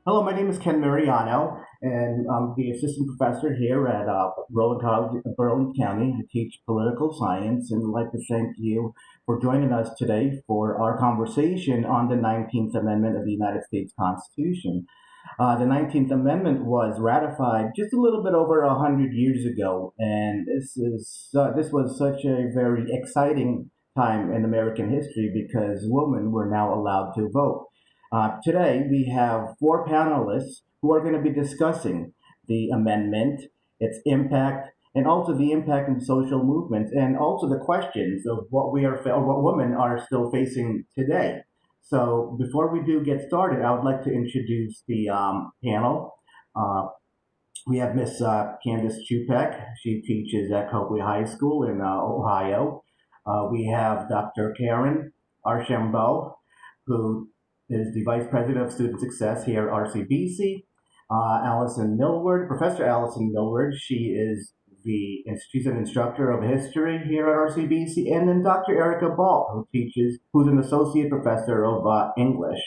Hello, my name is Ken Mariano, and I'm the assistant professor here at Rowan College, Berlin County. I teach political science, and I'd like to thank you for joining us today for our conversation on the 19th Amendment of the United States Constitution. The 19th Amendment was ratified just a little bit over 100 years ago, and this was such a very exciting time in American history because women were now allowed to vote. Today, we have four panelists who are going to be discussing the amendment, its impact, and also the impact of social movements, and also the questions of or what women are still facing today. So, before we do get started, I would like to introduce the panel. Uh, we have Miss Candace Chupek. She teaches at Copley High School in Ohio. We have Dr. Karen Archambault, who is the Vice President of Student Success here at RCBC. Allison Millward, Professor Allison Millward, she's an instructor of history here at RCBC, and then Dr. Erica Ball, who's an associate professor of English.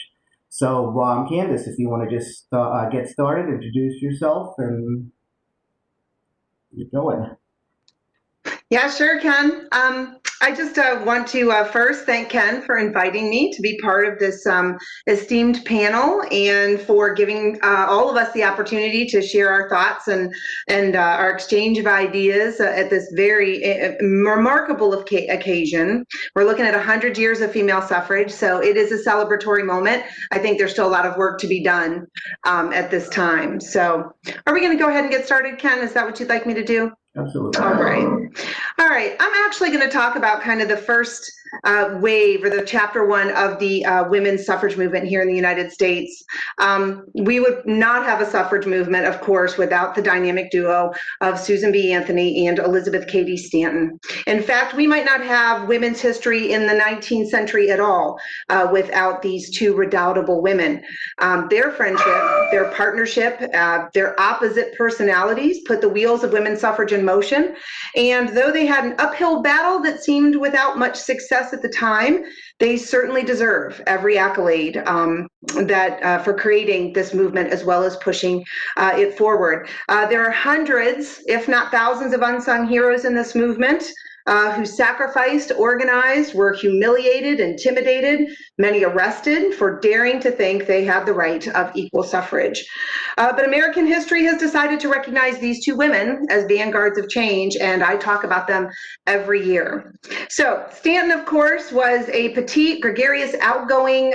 So, Candace, if you want to just get started, introduce yourself, and get going. Yeah, sure, Ken. I just want to first thank Ken for inviting me to be part of this esteemed panel and for giving all of us the opportunity to share our thoughts and our exchange of ideas at this very remarkable occasion. We're looking at 100 years of female suffrage, so it is a celebratory moment. I think there's still a lot of work to be done at this time. So are we going to go ahead and get started, Ken? Is that what you'd like me to do? Absolutely. All right. All right. I'm actually going to talk about kind of the first wave or the chapter one of the women's suffrage movement here in the United States. We would not have a suffrage movement, of course, without the dynamic duo of Susan B. Anthony and Elizabeth Cady Stanton. In fact, we might not have women's history in the 19th century at all without these two redoubtable women. Their friendship, their partnership, their opposite personalities put the wheels of women's suffrage in motion. And though they had an uphill battle that seemed without much success at the time, they certainly deserve every accolade for creating this movement as well as pushing it forward. There are hundreds, if not thousands, of unsung heroes in this movement. Who sacrificed, organized, were humiliated, intimidated, many arrested for daring to think they had the right of equal suffrage. But American history has decided to recognize these two women as vanguards of change, and I talk about them every year. So Stanton, of course, was a petite, gregarious, outgoing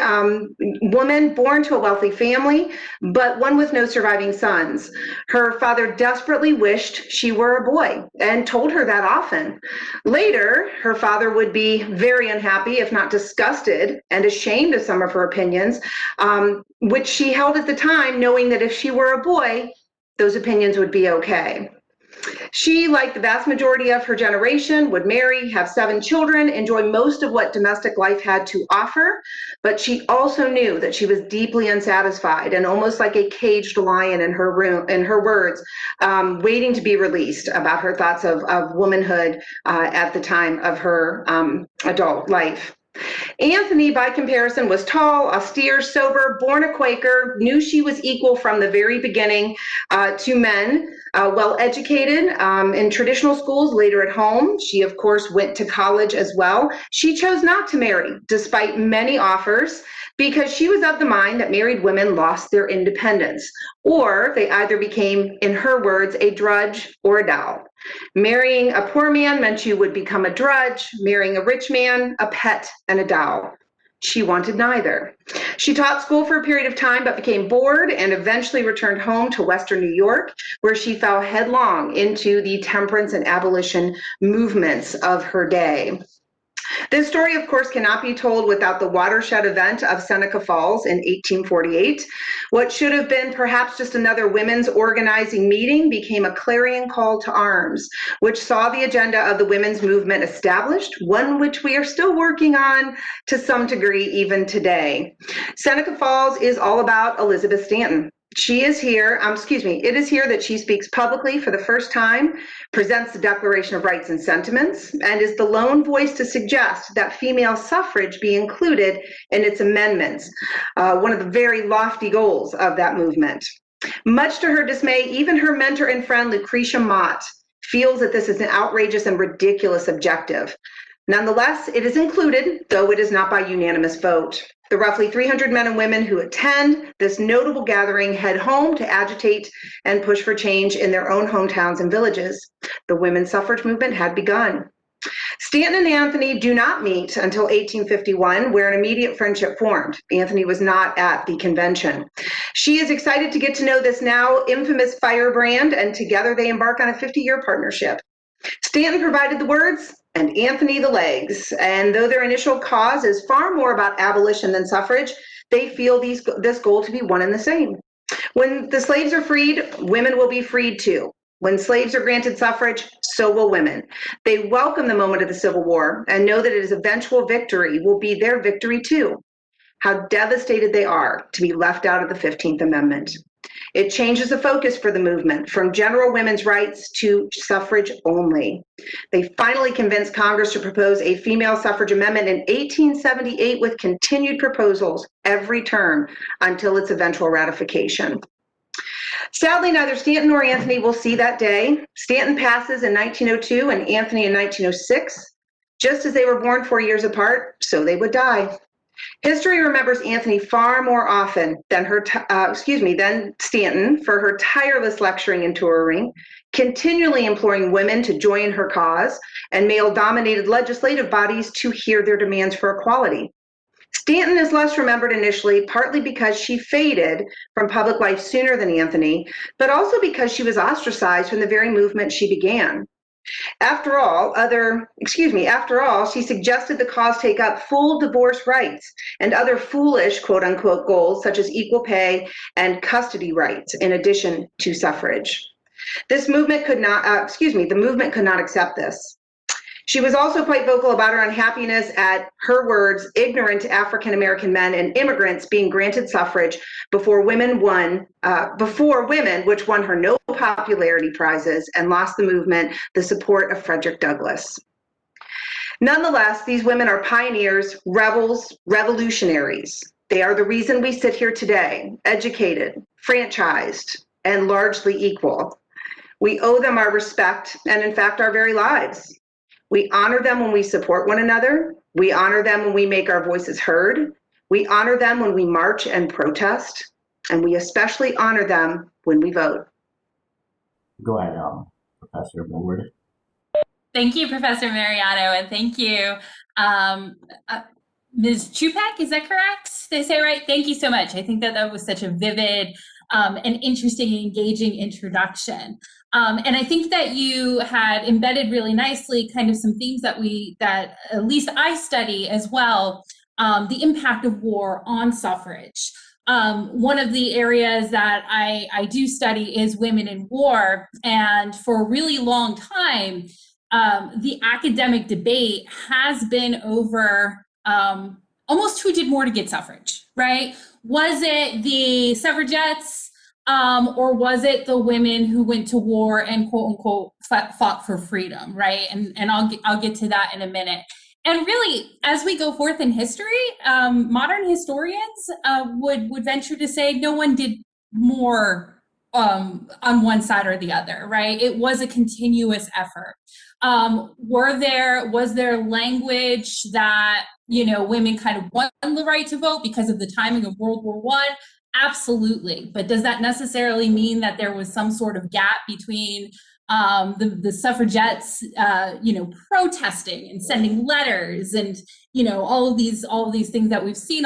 woman born to a wealthy family, but one with no surviving sons. Her father desperately wished she were a boy and told her that often. Later, her father would be very unhappy, if not disgusted and ashamed of some of her opinions, which she held at the time, knowing that if she were a boy, those opinions would be okay. She, like the vast majority of her generation, would marry, have 7 children, enjoy most of what domestic life had to offer, but she also knew that she was deeply unsatisfied and almost like a caged lion in her room, in her words, waiting to be released about her thoughts of womanhood at the time of her adult life. Anthony, by comparison, was tall, austere, sober, born a Quaker, knew she was equal from the very beginning to men, well educated in traditional schools, later at home. She, of course, went to college as well. She chose not to marry, despite many offers, because she was of the mind that married women lost their independence, or they either became, in her words, a drudge or a doll. Marrying a poor man meant you would become a drudge, marrying a rich man, a pet and a doll. She wanted neither. She taught school for a period of time, but became bored and eventually returned home to Western New York, where she fell headlong into the temperance and abolition movements of her day. This story, of course, cannot be told without the watershed event of Seneca Falls in 1848. What should have been perhaps just another women's organizing meeting became a clarion call to arms, which saw the agenda of the women's movement established, one which we are still working on to some degree even today. Seneca Falls is all about Elizabeth Stanton. it is here that she speaks publicly for the first time, presents the Declaration of Rights and Sentiments, and is the lone voice to suggest that female suffrage be included in its amendments, one of the very lofty goals of that movement. Much to her dismay, even her mentor and friend, Lucretia Mott, feels that this is an outrageous and ridiculous objective. Nonetheless, it is included, though it is not by unanimous vote. The roughly 300 men and women who attend this notable gathering head home to agitate and push for change in their own hometowns and villages. The women's suffrage movement had begun. Stanton and Anthony do not meet until 1851, where an immediate friendship formed. Anthony was not at the convention. She is excited to get to know this now infamous firebrand, and together they embark on a 50-year partnership. Stanton provided the words, and Anthony the legs. And though their initial cause is far more about abolition than suffrage, they feel this goal to be one and the same. When the slaves are freed, women will be freed too. When slaves are granted suffrage, so will women. They welcome the moment of the Civil War and know that its eventual victory will be their victory too. How devastated they are to be left out of the 15th Amendment. It changes the focus for the movement from general women's rights to suffrage only. They finally convinced Congress to propose a female suffrage amendment in 1878 with continued proposals every term until its eventual ratification. Sadly, neither Stanton nor Anthony will see that day. Stanton passes in 1902 and Anthony in 1906. Just as they were born 4 years apart, so they would die. History remembers Anthony far more often than Stanton for her tireless lecturing and touring, continually imploring women to join her cause, and male-dominated legislative bodies to hear their demands for equality. Stanton is less remembered initially, partly because she faded from public life sooner than Anthony, but also because she was ostracized from the very movement she began. After all, she suggested the cause take up full divorce rights and other foolish, quote unquote, goals such as equal pay and custody rights in addition to suffrage. The movement could not accept this. She was also quite vocal about her unhappiness at, her words, ignorant African-American men and immigrants being granted suffrage before women, which won her no popularity prizes and lost the movement the support of Frederick Douglass. Nonetheless, these women are pioneers, rebels, revolutionaries. They are the reason we sit here today, educated, franchised, and largely equal. We owe them our respect and, in fact, our very lives. We honor them when we support one another. We honor them when we make our voices heard. We honor them when we march and protest. And we especially honor them when we vote. Go ahead, Professor Millward. Thank you, Professor Mariano, and thank you, Ms. Chupak, is that correct? Did I say it right? Thank you so much. I think that was such a vivid and interesting and engaging introduction. And I think that you had embedded really nicely kind of some themes that at least I study as well, the impact of war on suffrage. One of the areas that I do study is women in war, and for a really long time, the academic debate has been over almost who did more to get suffrage, right? Was it the suffragettes or was it the women who went to war and quote unquote fought for freedom, right? And I'll get to that in a minute. And really, as we go forth in history, modern historians would venture to say no one did more on one side or the other, right? It was a continuous effort. Was there language that, women kind of won the right to vote because of the timing of World War I? Absolutely. But does that necessarily mean that there was some sort of gap between the suffragettes, protesting and sending letters and, all of these things that we've seen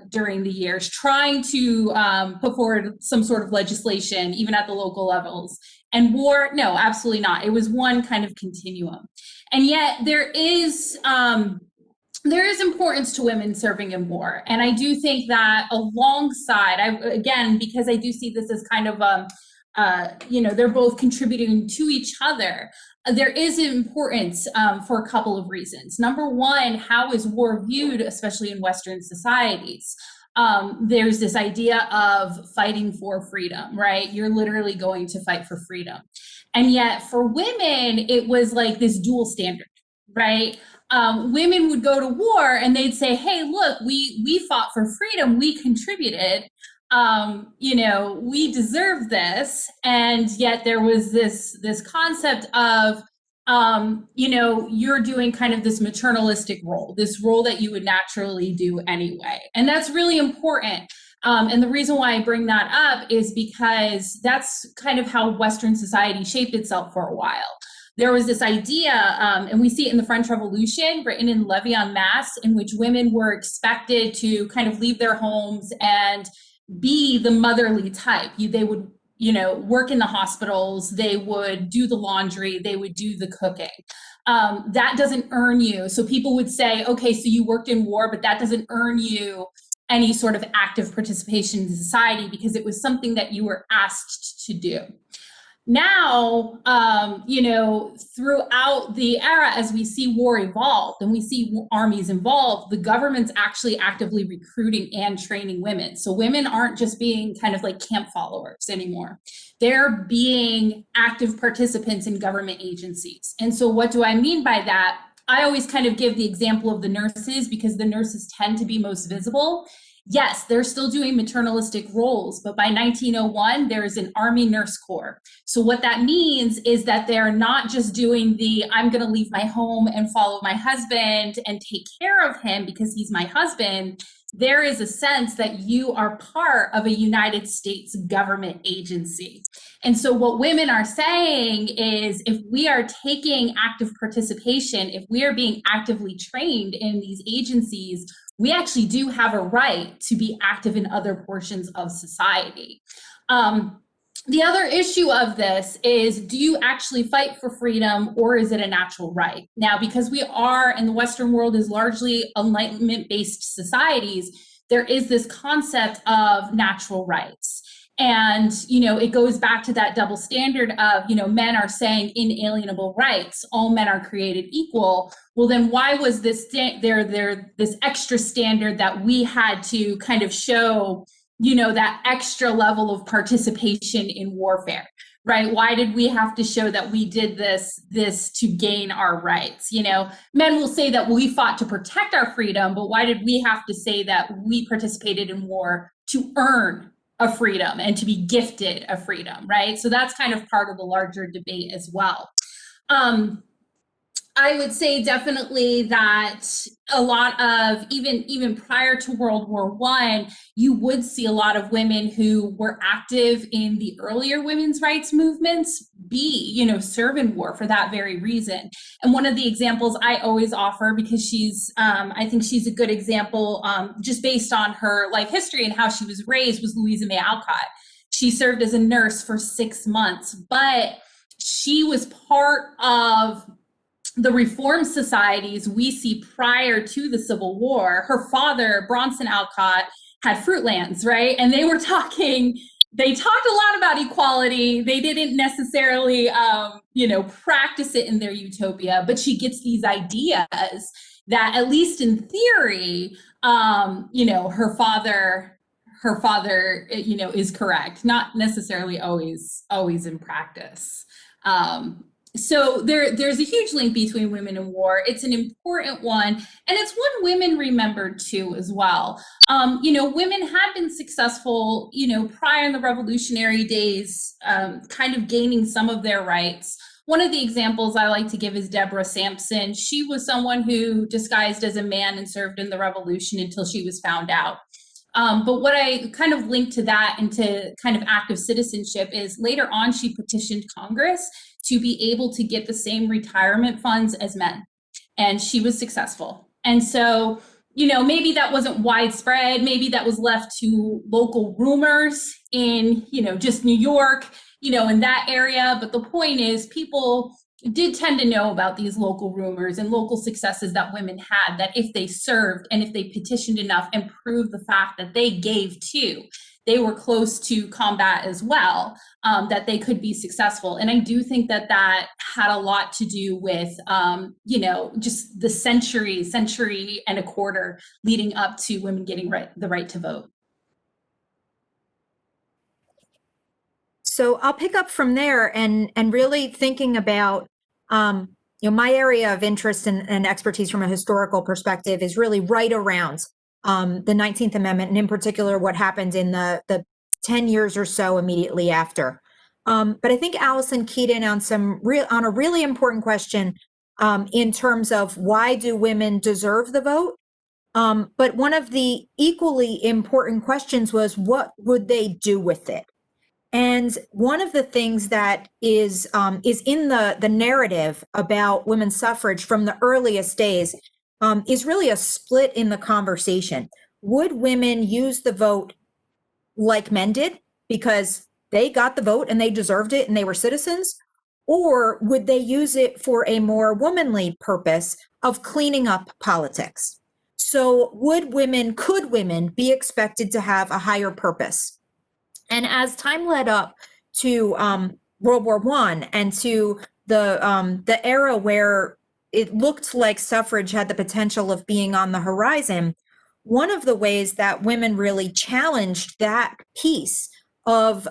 during the years, trying to put forward some sort of legislation, even at the local levels? And war? No, absolutely not. It was one kind of continuum. And yet there is importance to women serving in war. And I do think that alongside, because I do see this as kind of, they're both contributing to each other, there is importance for a couple of reasons. Number one, how is war viewed, especially in Western societies? there's this idea of fighting for freedom, right? You're literally going to fight for freedom. And yet for women, it was like this dual standard, right? Women would go to war and they'd say, hey, look, we fought for freedom, we contributed, we deserve this. And yet there was this concept of, you're doing kind of this maternalistic role, this role that you would naturally do anyway. And that's really important. And the reason why I bring that up is because that's kind of how Western society shaped itself for a while. There was this idea, and we see it in the French Revolution, written in Leviathan, in which women were expected to kind of leave their homes and be the motherly type. They would work in the hospitals, they would do the laundry, they would do the cooking. That doesn't earn you. So people would say, okay, so you worked in war, but that doesn't earn you any sort of active participation in society because it was something that you were asked to do. Now, throughout the era, as we see war evolve and we see armies involved, the government's actually actively recruiting and training women. So women aren't just being kind of like camp followers anymore. They're being active participants in government agencies. And so what do I mean by that? I always kind of give the example of the nurses because the nurses tend to be most visible. Yes, they're still doing maternalistic roles, but by 1901, there is an Army Nurse Corps. So what that means is that they're not just doing I'm going to leave my home and follow my husband and take care of him because he's my husband. There is a sense that you are part of a United States government agency. And so what women are saying is if we are taking active participation, if we are being actively trained in these agencies, we actually do have a right to be active in other portions of society. The other issue of this is, do you actually fight for freedom or is it a natural right? Now, because we are, and the Western world is largely Enlightenment-based societies, there is this concept of natural rights. And, it goes back to that double standard of, men are saying inalienable rights, all men are created equal. Well, then why was this this extra standard that we had to kind of show, that extra level of participation in warfare, right? Why did we have to show that we did this to gain our rights? Men will say that we fought to protect our freedom, but why did we have to say that we participated in war to earn a freedom and to be gifted a freedom, right? So that's kind of part of the larger debate as well. I would say definitely that a lot of, even prior to World War I, you would see a lot of women who were active in the earlier women's rights movements serve in war for that very reason. And one of the examples I always offer, because I think she's a good example, just based on her life history and how she was raised, was Louisa May Alcott. She served as a nurse for 6 months, but she was part of the reform societies we see prior to the Civil War. Her father, Bronson Alcott, had Fruitlands, right? And they talked a lot about equality. They didn't necessarily, practice it in their utopia, but she gets these ideas that, at least in theory, her father, is correct, not necessarily always in practice. So there's a huge link between women and war. It's an important one, and it's one women remembered too as well. Women had been successful, prior in the revolutionary days, kind of gaining some of their rights. One of the examples I like to give is Deborah Sampson. She was someone who disguised as a man and served in the revolution until she was found out. But what I kind of linked to that and to kind of active citizenship is later on she petitioned Congress to be able to get the same retirement funds as men. And she was successful. And so, maybe that wasn't widespread. Maybe that was left to local rumors in, just New York, in that area. But the point is, people did tend to know about these local rumors and local successes that women had, that if they served and if they petitioned enough and proved the fact that they gave too, they were close to combat as well, that they could be successful. And I do think that that had a lot to do with, just the century and a quarter leading up to women getting the right to vote. So I'll pick up from there and really thinking about, my area of interest and expertise from a historical perspective is really right around the 19th Amendment, and in particular, what happened in the 10 years or so immediately after. But I think Allison keyed in on on a really important question in terms of why do women deserve the vote? But one of the equally important questions was, what would they do with it? And one of the things that is in the narrative about women's suffrage from the earliest days is really a split in the conversation. Would women use the vote like men did because they got the vote and they deserved it and they were citizens? Or would they use it for a more womanly purpose of cleaning up politics? So could women be expected to have a higher purpose? And as time led up to World War I and to the era where it looked like suffrage had the potential of being on the horizon, one of the ways that women really challenged that piece of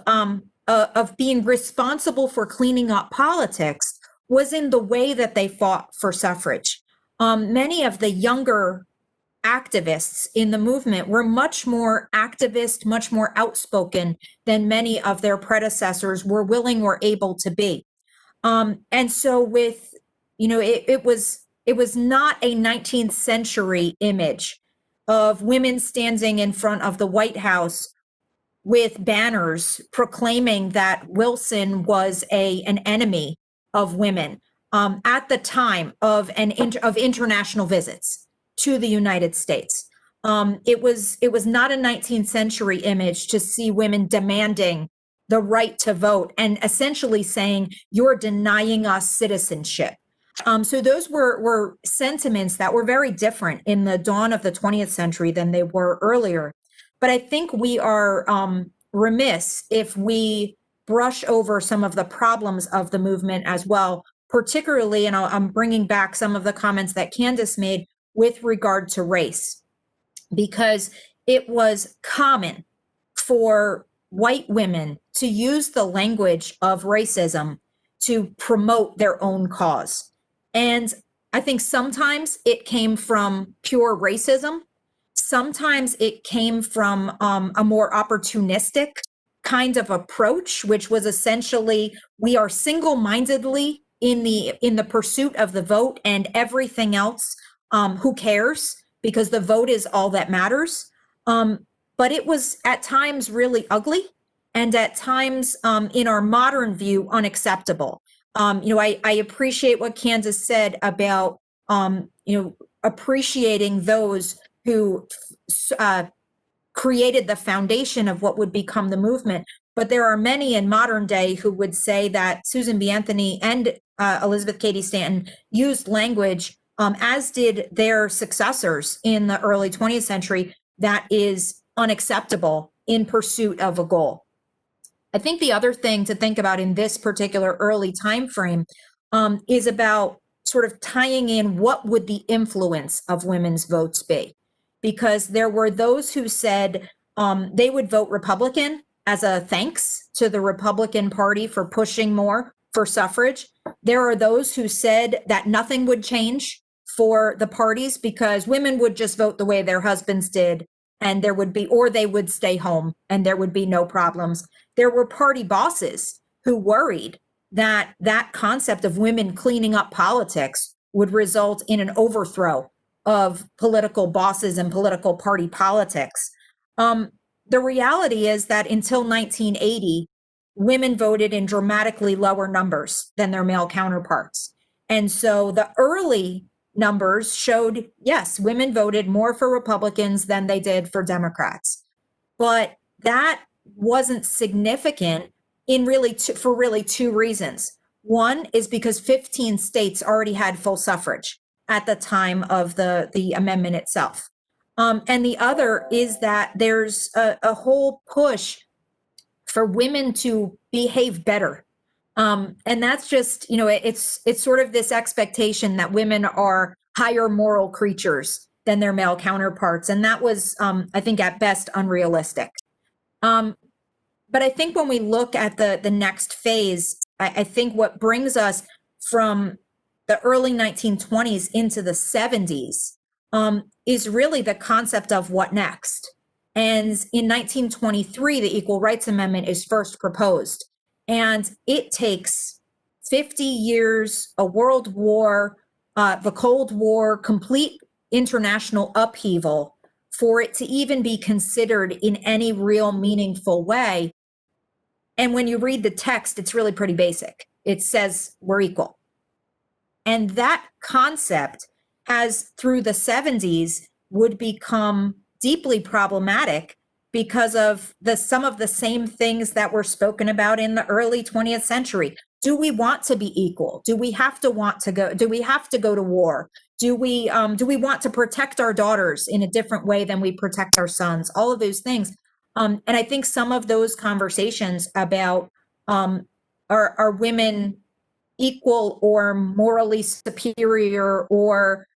being responsible for cleaning up politics was in the way that they fought for suffrage. Many of the younger activists in the movement were much more activist, much more outspoken than many of their predecessors were willing or able to be. And so it was not a 19th century image of women standing in front of the White House with banners proclaiming that Wilson was an enemy of women at the time of international visits to the United States. It was not a 19th century image to see women demanding the right to vote and essentially saying, you're denying us citizenship. So those were sentiments that were very different in the dawn of the 20th century than they were earlier. But I think we are remiss if we brush over some of the problems of the movement as well, particularly, and I'm bringing back some of the comments that Candace made with regard to race, because it was common for white women to use the language of racism to promote their own cause. And I think sometimes it came from pure racism. Sometimes it came from a more opportunistic kind of approach, which was essentially, we are single-mindedly in the pursuit of the vote, and everything else, who cares, because the vote is all that matters. But it was at times really ugly, and at times, in our modern view, unacceptable. I appreciate what Candace said about, appreciating those who created the foundation of what would become the movement. But there are many in modern day who would say that Susan B. Anthony and Elizabeth Cady Stanton used language, as did their successors in the early 20th century, that is unacceptable in pursuit of a goal. I think the other thing to think about in this particular early time frame is about sort of tying in what would the influence of women's votes be, because there were those who said they would vote Republican as a thanks to the Republican Party for pushing more for suffrage. There are those who said that nothing would change for the parties because women would just vote the way their husbands did, and or they would stay home and there would be no problems. There were party bosses who worried that that concept of women cleaning up politics would result in an overthrow of political bosses and political party politics. The reality is that until 1980, women voted in dramatically lower numbers than their male counterparts. And so the early numbers showed, yes, women voted more for Republicans than they did for Democrats. But that wasn't significant for really two reasons. One is because 15 states already had full suffrage at the time of the amendment itself. And the other is that there's a whole push for women to behave better. And that's just, it's sort of this expectation that women are higher moral creatures than their male counterparts. And that was, I think, at best unrealistic. But I think when we look at the next phase, I think what brings us from the early 1920s into the 70s is really the concept of what next. And in 1923, the Equal Rights Amendment is first proposed. And it takes 50 years, a world war, the Cold War, complete international upheaval for it to even be considered in any real meaningful way. And when you read the text, it's really pretty basic. It says we're equal. And that concept, as through the 70s, would become deeply problematic because of some of the same things that were spoken about in the early 20th century. Do we want to be equal? Do we have to go to war? Do we want to protect our daughters in a different way than we protect our sons? All of those things. And I think some of those conversations about are women equal or morally superior or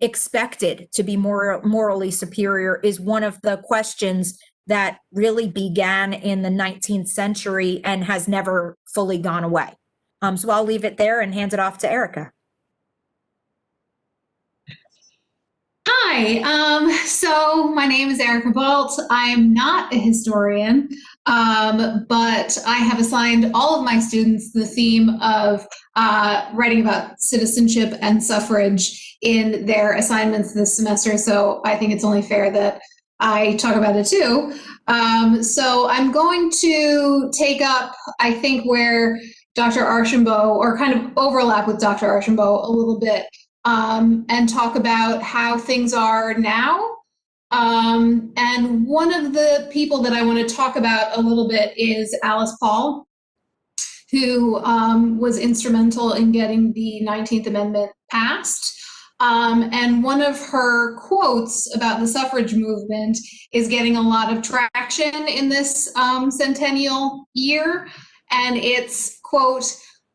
expected to be morally superior is one of the questions that really began in the 19th century and has never fully gone away. So I'll leave it there and hand it off to Erica. Hi, so my name is Erica Bolt. I'm not a historian, but I have assigned all of my students the theme of writing about citizenship and suffrage in their assignments this semester, so I think it's only fair that I talk about it too. So I'm going to take up, I think, where Dr. Archambault, or kind of overlap with Dr. Archambault a little bit, and talk about how things are now. And one of the people that I want to talk about a little bit is Alice Paul, who was instrumental in getting the 19th Amendment passed. And one of her quotes about the suffrage movement is getting a lot of traction in this centennial year. And it's, quote,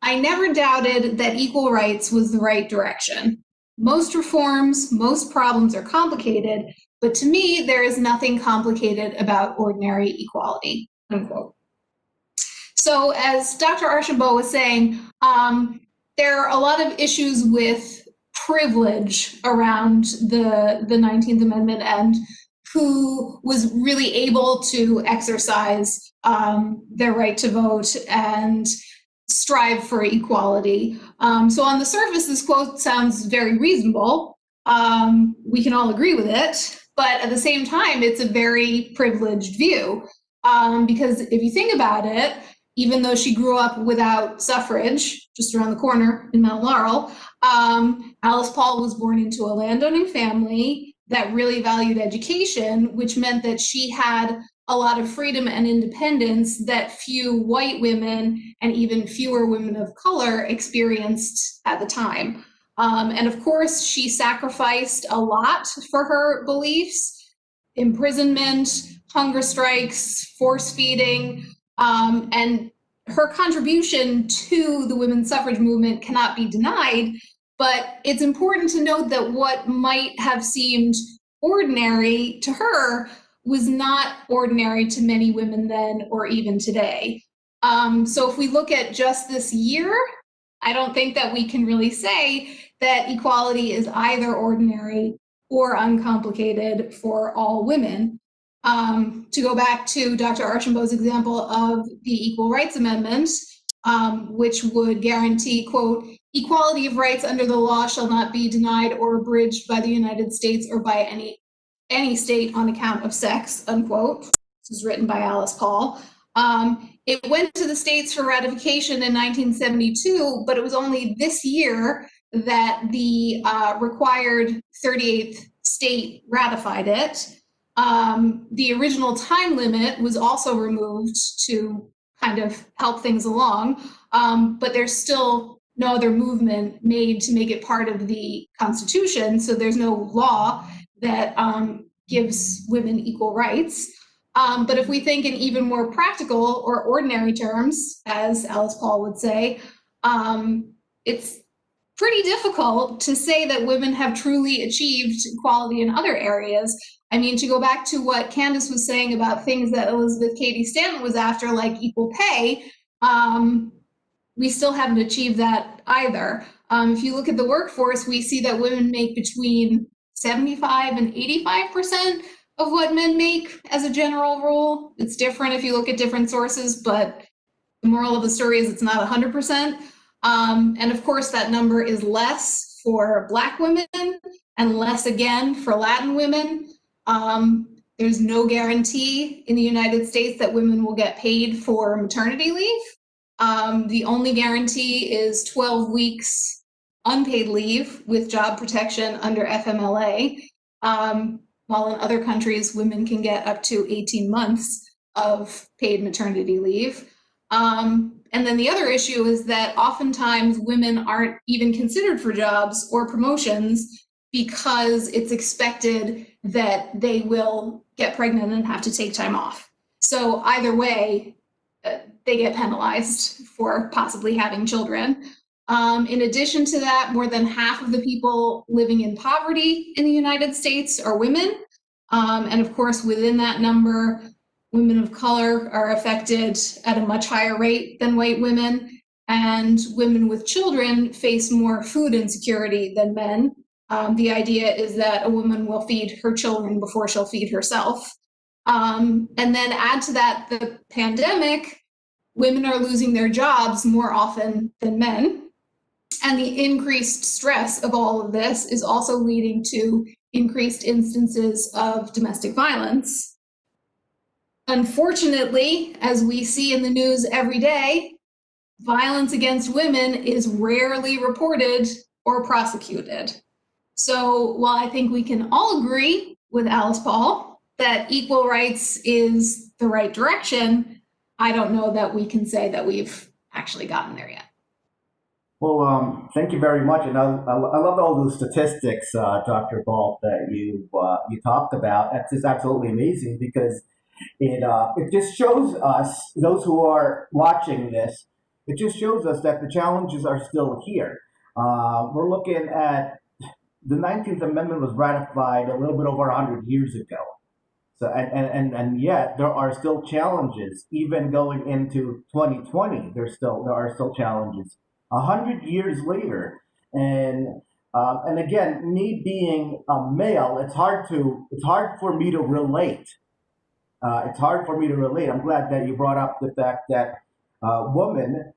"I never doubted that equal rights was the right direction. Most reforms, most problems are complicated, but to me, there is nothing complicated about ordinary equality," unquote. So as Dr. Archambault was saying, there are a lot of issues with privilege around the 19th Amendment and who was really able to exercise their right to vote and strive for equality. So on the surface, this quote sounds very reasonable. We can all agree with it, but at the same time, it's a very privileged view. Because if you think about it, even though she grew up without suffrage, just around the corner in Mount Laurel, Alice Paul was born into a landowning family that really valued education, which meant that she had a lot of freedom and independence that few white women and even fewer women of color experienced at the time. And of course, she sacrificed a lot for her beliefs: imprisonment, hunger strikes, force feeding, and her contribution to the women's suffrage movement cannot be denied. But it's important to note that what might have seemed ordinary to her was not ordinary to many women then or even today. So if we look at just this year, I don't think that we can really say that equality is either ordinary or uncomplicated for all women. To go back to Dr. Archambault's example of the Equal Rights Amendment, which would guarantee, quote, "Equality of rights under the law shall not be denied or abridged by the United States or by any state on account of sex," unquote. This was written by Alice Paul. It went to the states for ratification in 1972, but it was only this year that the required 38th state ratified it. The original time limit was also removed to kind of help things along, but there's still no other movement made to make it part of the Constitution, so there's no law that gives women equal rights. But if we think in even more practical or ordinary terms, as Alice Paul would say, it's pretty difficult to say that women have truly achieved equality in other areas. I mean, to go back to what Candace was saying about things that Elizabeth Cady Stanton was after, like equal pay, we still haven't achieved that either. If you look at the workforce, we see that women make between 75 and 85% of what men make as a general rule. It's different if you look at different sources, but the moral of the story is it's not 100%. And of course, that number is less for Black women and less again for Latin women. There's no guarantee in the United States that women will get paid for maternity leave. The only guarantee is 12 weeks unpaid leave with job protection under FMLA, while in other countries, women can get up to 18 months of paid maternity leave. And then the other issue is that oftentimes women aren't even considered for jobs or promotions because it's expected that they will get pregnant and have to take time off. So either way, they get penalized for possibly having children. In addition to that, more than half of the people living in poverty in the United States are women. And of course, within that number, women of color are affected at a much higher rate than white women, and women with children face more food insecurity than men. The idea is that a woman will feed her children before she'll feed herself. And then add to that the pandemic, women are losing their jobs more often than men. And the increased stress of all of this is also leading to increased instances of domestic violence. Unfortunately, as we see in the news every day, violence against women is rarely reported or prosecuted. So while I think we can all agree with Alice Paul that equal rights is the right direction, I don't know that we can say that we've actually gotten there yet. Well, thank you very much, and I love all those statistics, Dr. Balt, that you talked about. That's just absolutely amazing because it just shows us, those who are watching this, it just shows us that the challenges are still here. We're looking at the 19th Amendment was ratified a little bit over 100 years ago. So and yet there are still challenges, even going into 2020. There are still challenges 100 years later, and again, me being a male, it's hard for me to relate. It's hard for me to relate. I'm glad that you brought up the fact that women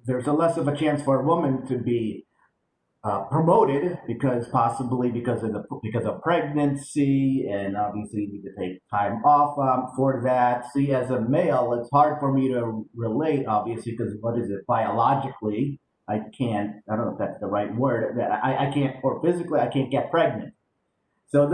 there's a less of a chance for a woman to be promoted possibly because of pregnancy, and obviously you need to take time off for that. See, as a male, it's hard for me to relate, obviously, because what is it, biologically? I don't know if that's the right word. I can't, or physically, I can't get pregnant. So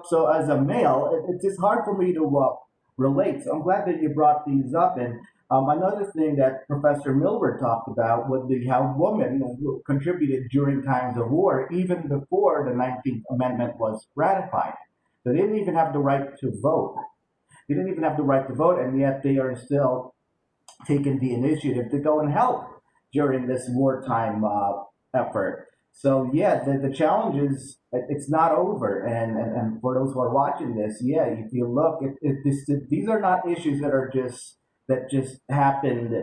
so as a male, it's just hard for me to relate. So I'm glad that you brought these up. And another thing that Professor Milward talked about was how women contributed during times of war, even before the 19th Amendment was ratified. So they didn't even have the right to vote. They didn't even have the right to vote, and yet they are still taking the initiative to go and help during this wartime effort. So yeah, the challenge is it's not over, and for those who are watching this, yeah, if you look, these are not issues that just happened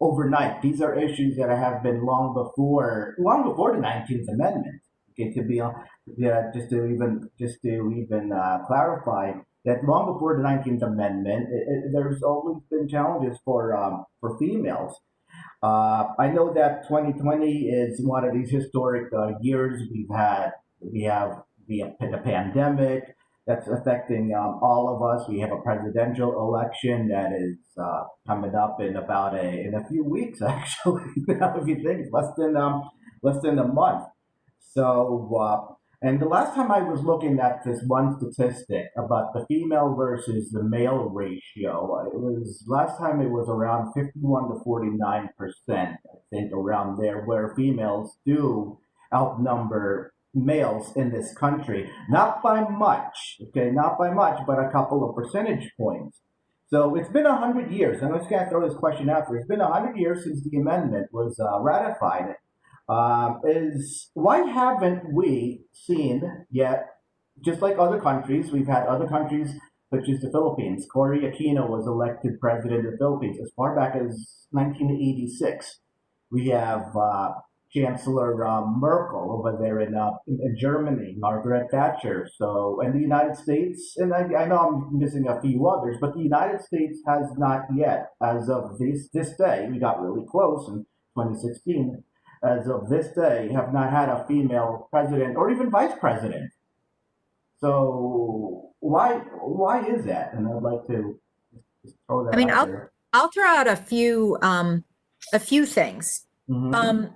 overnight. These are issues that have been long before the 19th Amendment. Okay, just to even clarify that long before the 19th Amendment, there's always been challenges for females. I know that 2020 is one of these historic years. We have the pandemic that's affecting all of us. We have a presidential election that is coming up in a few weeks, actually. If you think, less than a month. So, and the last time I was looking at this one statistic about the female versus the male ratio, last time it was around 51 to 49%, I think, around there, where females do outnumber males in this country. Not by much, okay, not by much, but a couple of percentage points. So it's been 100 years, and I'm just going to throw this question out there. It's been 100 years since the amendment was ratified. Is why haven't we seen yet? Just like other countries, we've had other countries such as the Philippines. Cory Aquino was elected president of the Philippines as far back as 1986. We have Chancellor Merkel over there in Germany, Margaret Thatcher. So, and the United States, and I know I'm missing a few others, but the United States has not yet, as of this day, we got really close in 2016. As of this day, have not had a female president or even vice president. So why is that? And I'd like to just throw that I mean, out there. I'll throw out a few things. Mhm.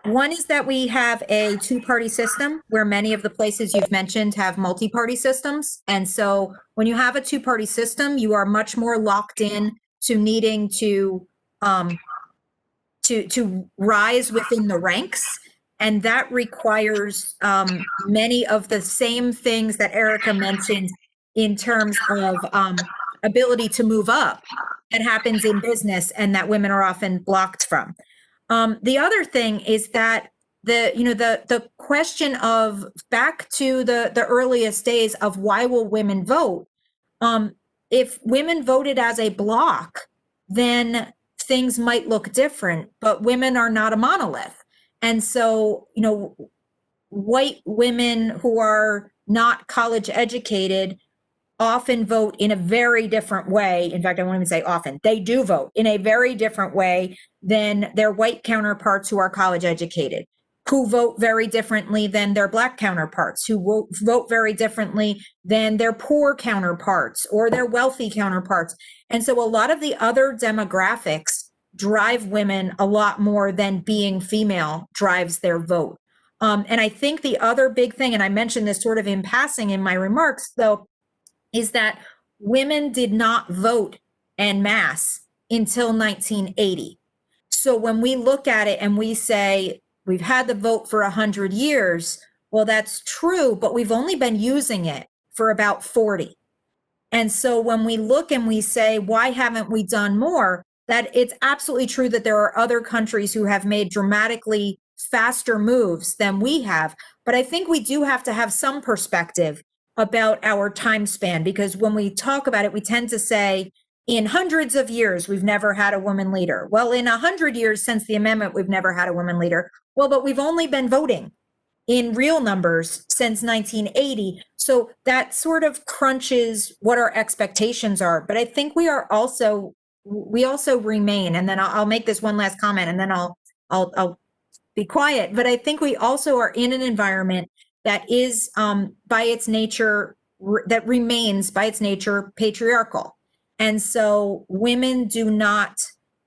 One is that we have a two-party system where many of the places you've mentioned have multi-party systems. And so when you have a two-party system, you are much more locked in to needing to rise within the ranks. And that requires many of the same things that Erica mentioned in terms of ability to move up that happens in business and that women are often blocked from. The other thing is that the question of back to the earliest days of why will women vote? If women voted as a block, then things might look different, but women are not a monolith. And so, white women who are not college educated often vote in a very different way. In fact, I won't even say often, they do vote in a very different way than their white counterparts who are college educated, who vote very differently than their black counterparts, who vote very differently than their poor counterparts or their wealthy counterparts. And so a lot of the other demographics drive women a lot more than being female drives their vote. And I think the other big thing, and I mentioned this sort of in passing in my remarks, though, is that women did not vote en masse until 1980. So when we look at it and we say, we've had the vote for 100 years, well, that's true, but we've only been using it for about 40. And so when we look and we say, why haven't we done more? That it's absolutely true that there are other countries who have made dramatically faster moves than we have. But I think we do have to have some perspective about our time span, because when we talk about it, we tend to say, in hundreds of years, we've never had a woman leader. Well, in 100 years since the amendment, we've never had a woman leader. Well, but we've only been voting in real numbers since 1980. So that sort of crunches what our expectations are. But I think we also remain, and then I'll make this one last comment and then I'll be quiet. But I think we also are in an environment that is by its nature, that remains by its nature patriarchal. And so women do not,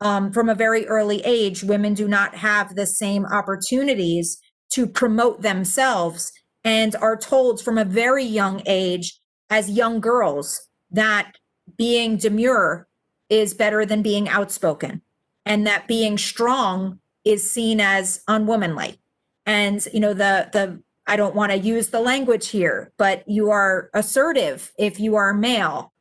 from a very early age, women do not have the same opportunities to promote themselves and are told from a very young age as young girls that being demure is better than being outspoken, and that being strong is seen as unwomanly. And, the I don't want to use the language here, but you are assertive if you are male.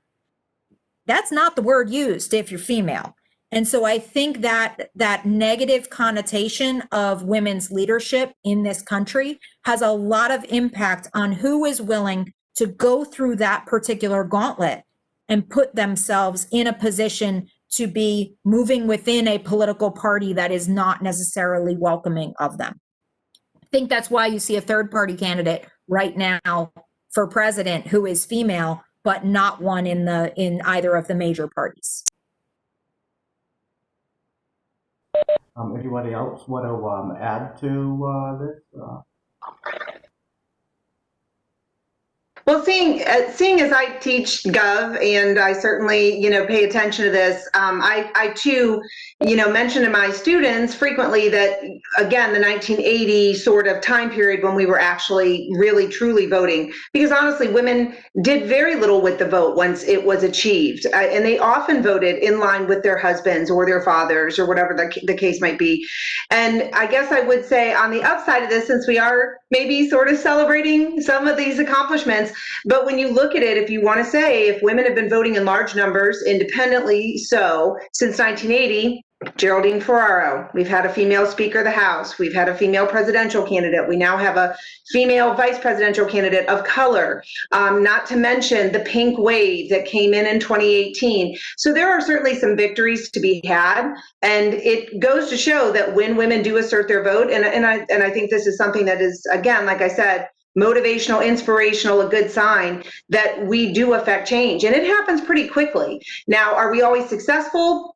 That's not the word used if you're female. And so I think that that negative connotation of women's leadership in this country has a lot of impact on who is willing to go through that particular gauntlet and put themselves in a position to be moving within a political party that is not necessarily welcoming of them. I think that's why you see a third party candidate right now for president who is female, but not one in either of the major parties. Anybody else want to add to this? Well, seeing as I teach Gov, and I certainly, pay attention to this, I too, mention to my students frequently that, again, the 1980 sort of time period when we were actually really truly voting, because honestly, women did very little with the vote once it was achieved, and they often voted in line with their husbands or their fathers or whatever the case might be. And I guess I would say on the upside of this, since we are maybe sort of celebrating some of these accomplishments, but when you look at it, if you want to say if women have been voting in large numbers independently since 1980, Geraldine Ferraro, we've had a female Speaker of the House, we've had a female presidential candidate, we now have a female vice presidential candidate of color, not to mention the pink wave that came in 2018. So there are certainly some victories to be had, and it goes to show that when women do assert their vote, and I think this is something that is, again, like I said, motivational, inspirational, a good sign that we do affect change, and it happens pretty quickly. Now, are we always successful?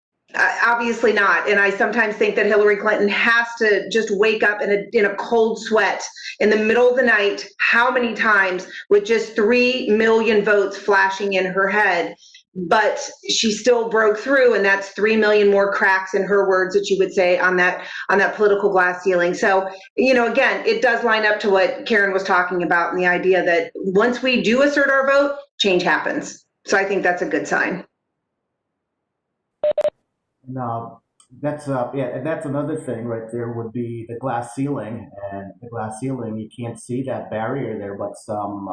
Obviously not. And I sometimes think that Hillary Clinton has to just wake up in a cold sweat in the middle of the night, how many times, with just 3 million votes flashing in her head. But she still broke through, and that's 3 million more cracks, in her words, that you would say, on that political glass ceiling. So, again, it does line up to what Karen was talking about, and the idea that once we do assert our vote, change happens. So I think that's a good sign. No, that's and that's another thing right there would be the glass ceiling, and the glass ceiling, you can't see that barrier there, but some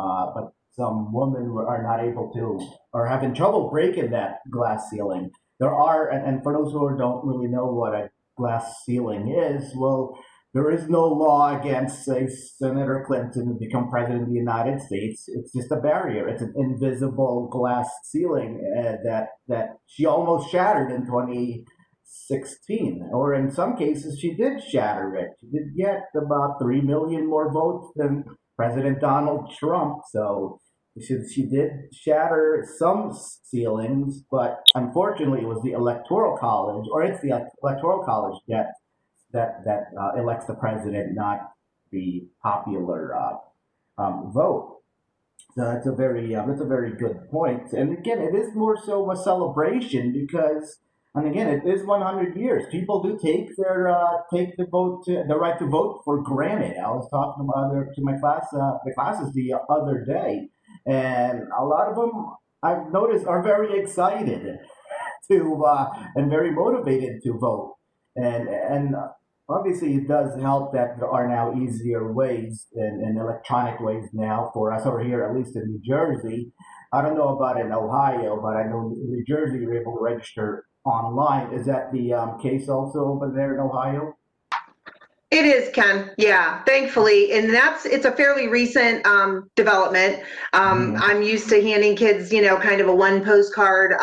women are not able to, or having trouble breaking that glass ceiling. There are, and for those who don't really know what a glass ceiling is, well, there is no law against, say, Senator Clinton to become president of the United States. It's just a barrier. It's an invisible glass ceiling that she almost shattered in 2016. Or in some cases, she did shatter it. She did get about 3 million more votes than President Donald Trump. So she did shatter some ceilings, but unfortunately, it was the Electoral College, or it's the Electoral College that elects the president, not the popular vote. So that's a very good point. And again, it is more so a celebration because, and again, it is 100 years. People do take the right to vote for granted. I was talking about it to my classes the other day, and a lot of them I've noticed are very excited and very motivated to vote. And obviously, it does help that there are now easier ways and electronic ways now for us over here, at least in New Jersey. I don't know about in Ohio, but I know in New Jersey you're able to register online. Is that the case also over there in Ohio? It is, Ken. Yeah, thankfully. And it's a fairly recent development. I'm used to handing kids, kind of a one postcard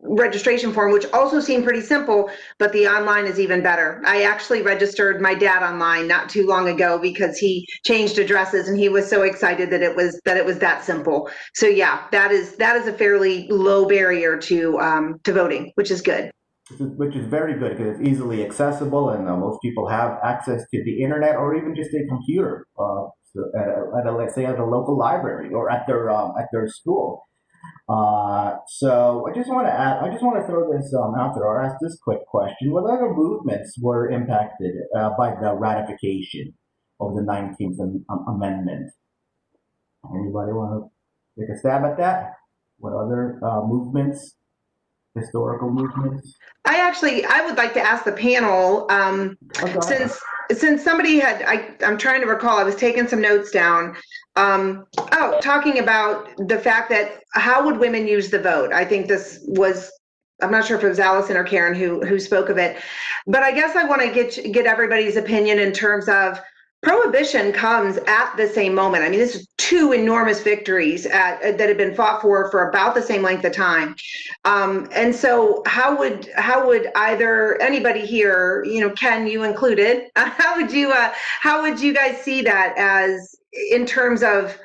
registration form, which also seemed pretty simple, but the online is even better. I actually registered my dad online not too long ago because he changed addresses and he was so excited that it was that simple. So yeah, that is a fairly low barrier to voting, which is good. Which is very good because it's easily accessible, and most people have access to the internet or even just a computer. Let's say at a local library or at their school. So I just want to throw this out there, or ask this quick question: what other movements were impacted by the ratification of the 19th Amendment? Anybody want to take a stab at that? What other movements, historical movements? I would like to ask the panel, since somebody I'm trying to recall, I was taking some notes down. Talking about the fact that how would women use the vote? I think this was, I'm not sure if it was Allison or Karen who spoke of it, but I guess I want to get everybody's opinion in terms of Prohibition comes at the same moment. I mean, this is two enormous victories that have been fought for about the same length of time. And so how would either anybody here, Ken, you included, how would you guys see that as in terms of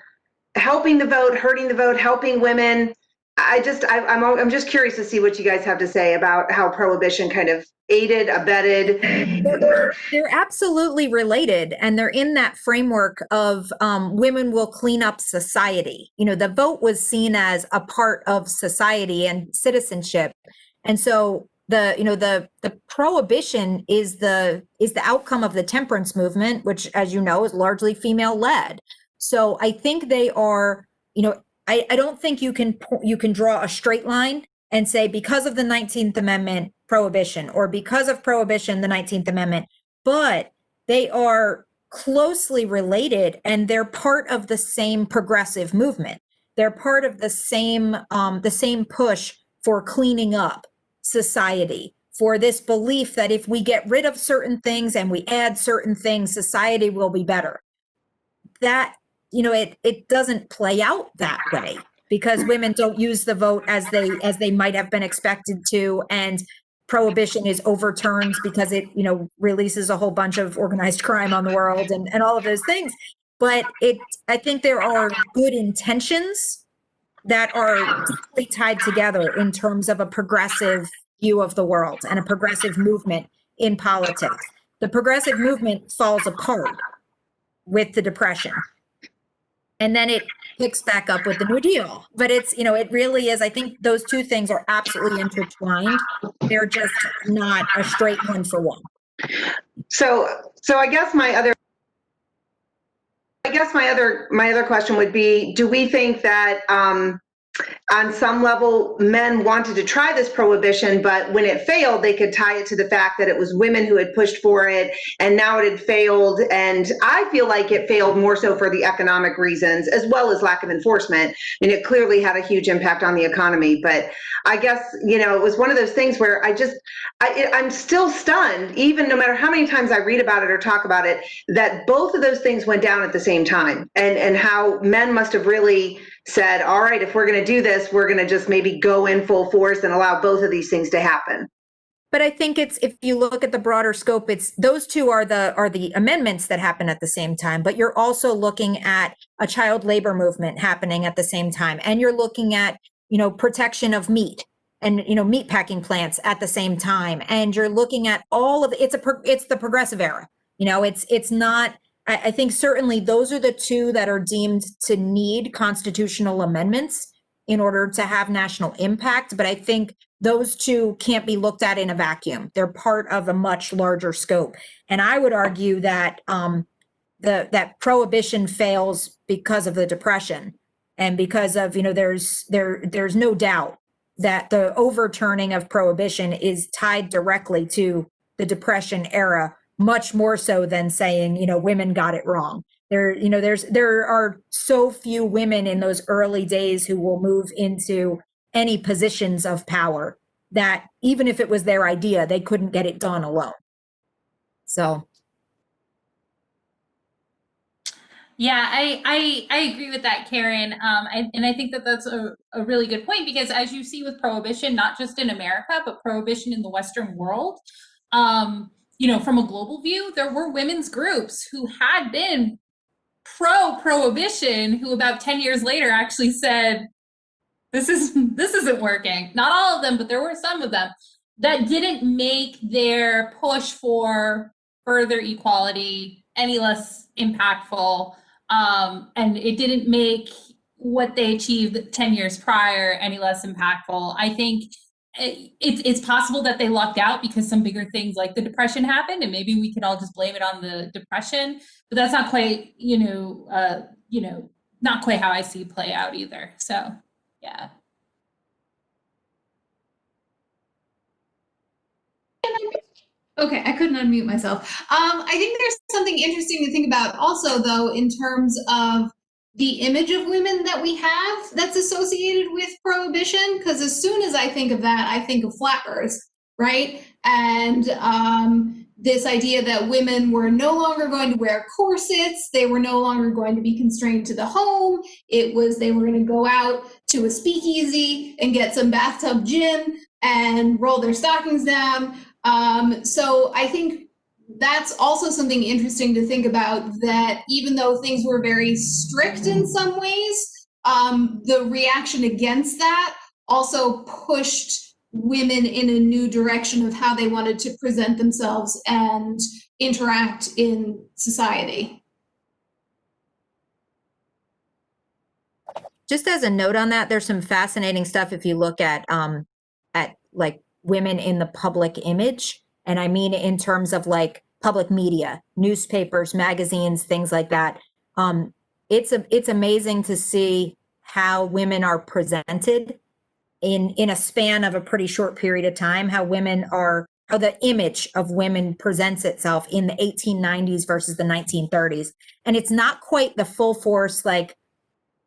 helping the vote, hurting the vote, helping women? I'm just curious to see what you guys have to say about how Prohibition kind of aided, abetted? They're absolutely related, and they're in that framework of women will clean up society. You know, the vote was seen as a part of society and citizenship, and so the prohibition is the outcome of the temperance movement, which, as you know, is largely female led. So I think they are, you know, I don't think you can draw a straight line and say because of the 19th Amendment prohibition, or because of prohibition the 19th Amendment, but they are closely related and they're part of the same progressive movement. They're part of the same push for cleaning up society, for this belief that if we get rid of certain things and we add certain things, society will be better. That, you know, it doesn't play out that way, because women don't use the vote as they might have been expected to, and prohibition is overturned because it, you know, releases a whole bunch of organized crime on the world and all of those things. But I think there are good intentions that are deeply tied together in terms of a progressive view of the world and a progressive movement in politics. The progressive movement falls apart with the Depression, and then it picks back up with the New Deal. But it's, you know, it really is, I think those two things are absolutely intertwined. They're just not a straight one for one. So I guess my other question would be, do we think that on some level men wanted to try this prohibition, but when it failed, they could tie it to the fact that it was women who had pushed for it, and now it had failed? And I feel like it failed more so for the economic reasons as well as lack of enforcement. I mean, it clearly had a huge impact on the economy, but I guess, you know, it was one of those things where I'm still stunned, even no matter how many times I read about it or talk about it, that both of those things went down at the same time, and how men must have really said, all right, if we're going to do this, we're going to just maybe go in full force and allow both of these things to happen. But I think it's, if you look at the broader scope, it's those two are the amendments that happen at the same time, but you're also looking at a child labor movement happening at the same time. And you're looking at, you know, protection of meat and, you know, meat packing plants at the same time. And you're looking at all of it's the progressive era. You know, it's not, I think certainly those are the two that are deemed to need constitutional amendments in order to have national impact. But I think those two can't be looked at in a vacuum. They're part of a much larger scope. And I would argue that that prohibition fails because of the Depression, and because of, you know, there's no doubt that the overturning of prohibition is tied directly to the Depression era, much more so than saying, you know, women got it wrong. There are so few women in those early days who will move into any positions of power that even if it was their idea, they couldn't get it done alone. So. Yeah, I agree with that, Karen. And I think that that's a really good point, because as you see with prohibition, not just in America, but prohibition in the Western world, you know, from a global view, there were women's groups who had been pro-prohibition, who about 10 years later actually said, this isn't working. Not all of them, but there were some of them that didn't make their push for further equality any less impactful. And it didn't make what they achieved 10 years prior any less impactful. I think it's possible that they lucked out because some bigger things like the Depression happened, and maybe we could all just blame it on the Depression, but that's not quite, not quite how I see play out either. So, yeah. Okay, I couldn't unmute myself. I think there's something interesting to think about also, though, in terms of the image of women that we have that's associated with prohibition. Because as soon as I think of that, I think of flappers, right? And this idea that women were no longer going to wear corsets, they were no longer going to be constrained to the home. It was they were going to go out to a speakeasy and get some bathtub gin and roll their stockings down. So I think that's also something interesting to think about, that even though things were very strict in some ways, the reaction against that also pushed women in a new direction of how they wanted to present themselves and interact in society. Just as a note on that, there's some fascinating stuff if you look at like women in the public image, and I mean in terms of like public media, newspapers, magazines, things like that. It's amazing to see how women are presented in a span of a pretty short period of time, how the image of women presents itself in the 1890s versus the 1930s. And it's not quite the full force, like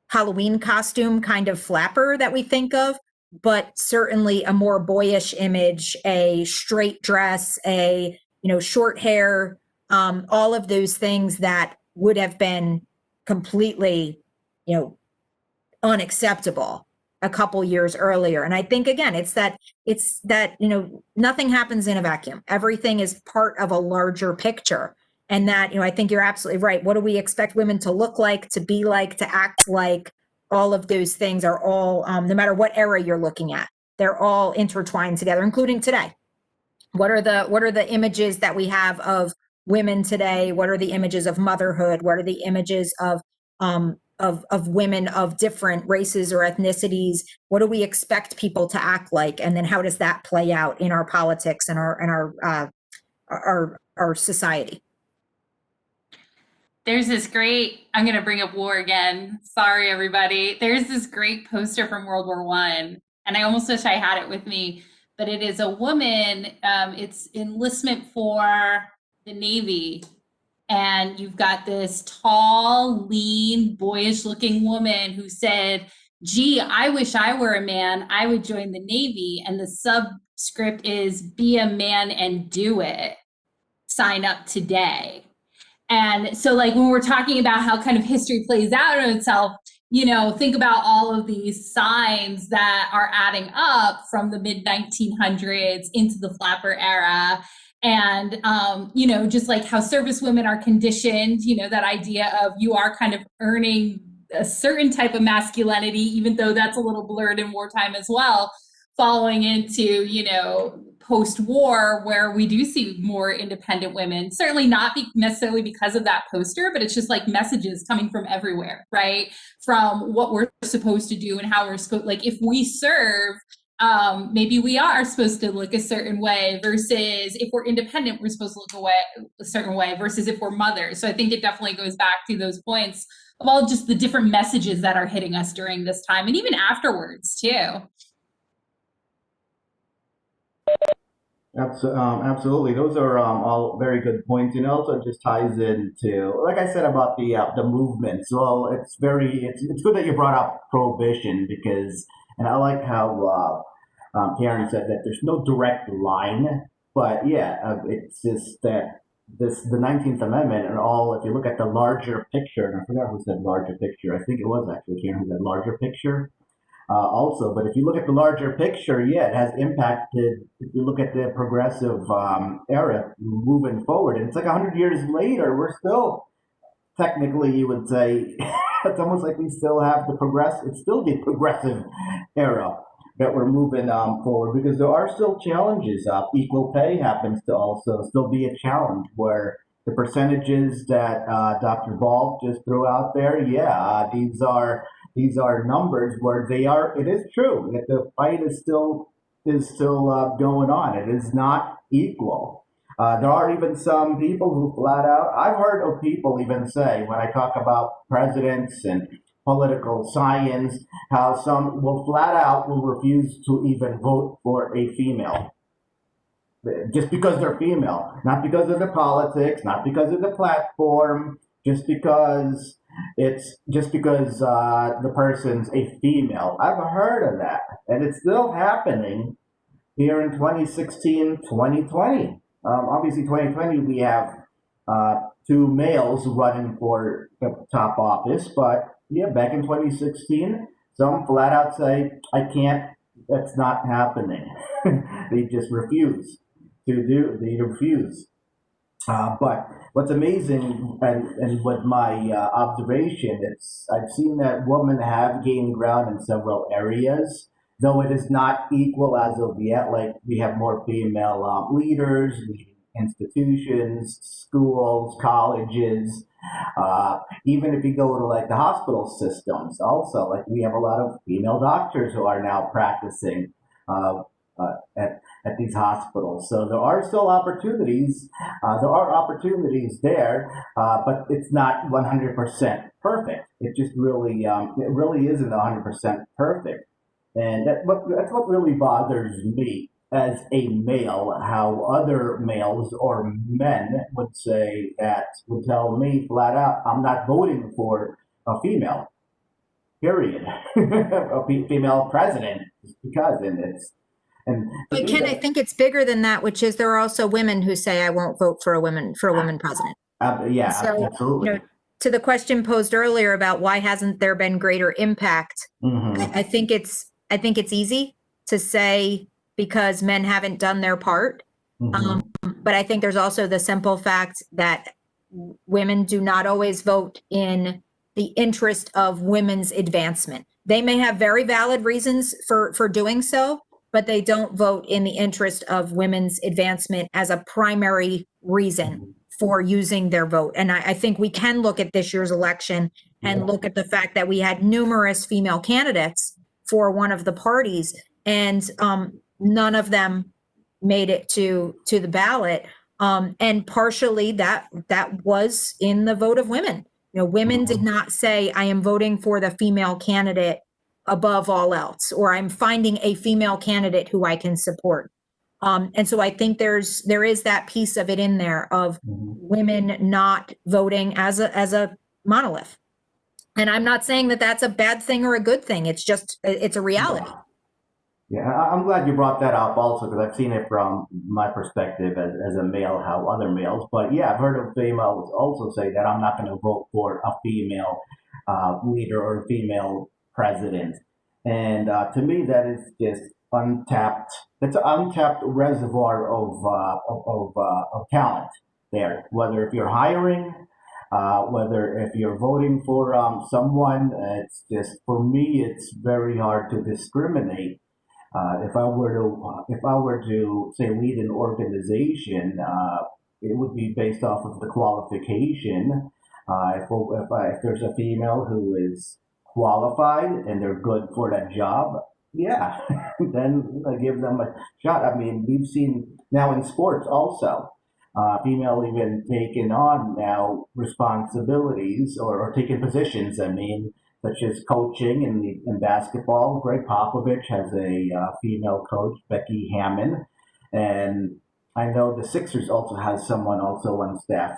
Halloween costume kind of flapper that we think of, but certainly a more boyish image, a straight dress, a, short hair, all of those things that would have been completely, unacceptable a couple years earlier. And I think, again, it's that, nothing happens in a vacuum. Everything is part of a larger picture. And that, I think you're absolutely right. What do we expect women to look like, to be like, to act like? All of those things are all, no matter what era you're looking at, they're all intertwined together, including today. What are the images that we have of women today? What are the images of motherhood? What are the images of women of different races or ethnicities? What do we expect people to act like? And then how does that play out in our politics and our society? There's this great, I'm going to bring up war again. Sorry, everybody. There's this great poster from World War I, and I almost wish I had it with me, but it is a woman. It's enlistment for the Navy. And you've got this tall, lean, boyish looking woman who said, gee, I wish I were a man. I would join the Navy. And the subscript is, be a man and do it. Sign up today. And so, like, when we're talking about how kind of history plays out in itself, think about all of these signs that are adding up from the mid 1900s into the flapper era. And, just like how service women are conditioned, that idea of you are kind of earning a certain type of masculinity, even though that's a little blurred in wartime as well, following into, post-war, where we do see more independent women, certainly not necessarily because of that poster, but it's just like messages coming from everywhere, right? From what we're supposed to do and how we're supposed, like if we serve, maybe we are supposed to look a certain way versus if we're independent, we're supposed to look a certain way versus if we're mothers. So I think it definitely goes back to those points of all just the different messages that are hitting us during this time and even afterwards too. Absolutely, those are all very good points, and it also just ties into, like I said about the movements. Well, it's good that you brought up prohibition because, and I like how Karen said that there's no direct line, but yeah, it's just that the 19th Amendment and all. If you look at the larger picture, and I forgot who said larger picture. I think it was actually Karen who said larger picture. Also, but if you look at the larger picture, yeah, it has impacted. If you look at the progressive era moving forward, and it's like 100 years later, we're still technically, you would say, it's almost like we still have it's still the progressive era that we're moving forward because there are still challenges. Equal pay happens to also still be a challenge where the percentages that Dr. Ball just threw out there, yeah, these are numbers where they are. It is true that the fight is still going on. It is not equal. There are even some people who flat out. I've heard of people even say when I talk about presidents and political science, how some will flat out will refuse to even vote for a female. Just because they're female, not because of the politics, not because of the platform, just because the person's a female. I've heard of that, and it's still happening here in 2016, 2020. Obviously, 2020 we have two males running for the top office, but yeah, back in 2016, some flat out say, "I can't. That's not happening." They just refuse to do. They refuse. But what's amazing, and what my observation, I've seen that women have gained ground in several areas though it is not equal as of yet. Like we have more female leaders, leading institutions, schools, colleges. Even if you go to like the hospital systems, also like we have a lot of female doctors who are now practicing at these hospitals. So there are still opportunities. There are opportunities there, but it's not 100% perfect. It really isn't 100% perfect. And that's what really bothers me as a male, how other males or men would tell me flat out, I'm not voting for a female, period, female president, just because, and But Ken, I think it's bigger than that, which is there are also women who say I won't vote for a woman president. yeah, So, absolutely. To the question posed earlier about why hasn't there been greater impact, I think it's easy to say because men haven't done their part. But I think there's also the simple fact that women do not always vote in the interest of women's advancement. They may have very valid reasons for doing so, but they don't vote in the interest of women's advancement as a primary reason for using their vote. And I think we can look at this year's election and look at the fact that we had numerous female candidates for one of the parties, and none of them made it to the ballot. And partially that was in the vote of women. Women did not say, I am voting for the female candidate above all else, or I'm finding a female candidate who I can support. And so I think there is that piece of it in there of women not voting as a monolith. And I'm not saying that that's a bad thing or a good thing. It's a reality. Yeah, I'm glad you brought that up also, because I've seen it from my perspective as a male, how other males. But yeah, I've heard of females also say that I'm not going to vote for a female leader or a female president. And to me, that is just untapped. It's an untapped reservoir of talent there. Whether if you're hiring, whether if you're voting for someone, it's just, for me, it's very hard to discriminate. If I were to say lead an organization, it would be based off of the qualification. If there's a female who is qualified and they're good for that job, yeah, then I give them a shot. I mean, we've seen now in sports also, female even taking on now responsibilities or taking positions. I mean, such as coaching in basketball. Greg Popovich has a female coach, Becky Hammon, and I know the Sixers also has someone also on staff.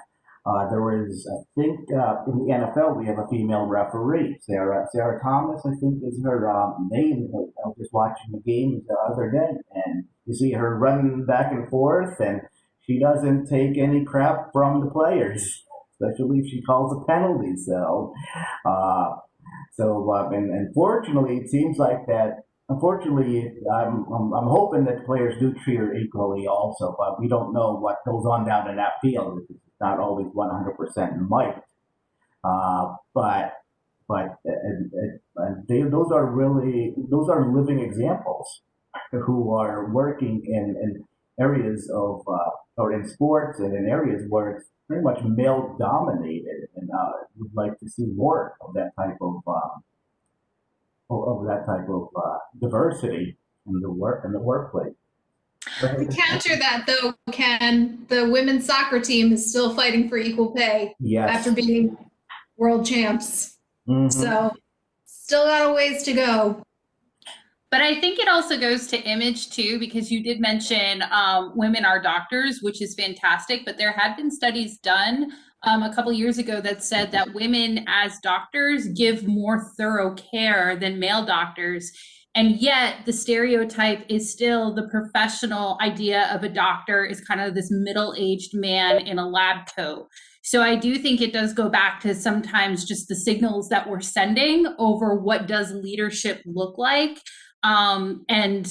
There is, I think, in the NFL we have a female referee, Sarah Thomas, I think is her name. I was just watching the games the other day, and you see her running back and forth, and she doesn't take any crap from the players, especially if she calls a penalty. And fortunately, it seems like that. Unfortunately, I'm hoping that players do treat her equally also, but we don't know what goes on down in that field. It's not always 100% might. Those are living examples who are working in areas of or in sports and in areas where it's pretty much male dominated, and would like to see more of that type of diversity in the workplace. To counter that, though, Ken, the women's soccer team is still fighting for equal pay after being world champs. So still got a ways to go. But I think it also goes to image too, because you did mention women are doctors, which is fantastic. But there had been studies done a couple years ago that said that women as doctors give more thorough care than male doctors. And yet the stereotype is still the professional idea of a doctor is kind of this middle-aged man in a lab coat. So I do think it does go back to sometimes just the signals that we're sending over what does leadership look like. And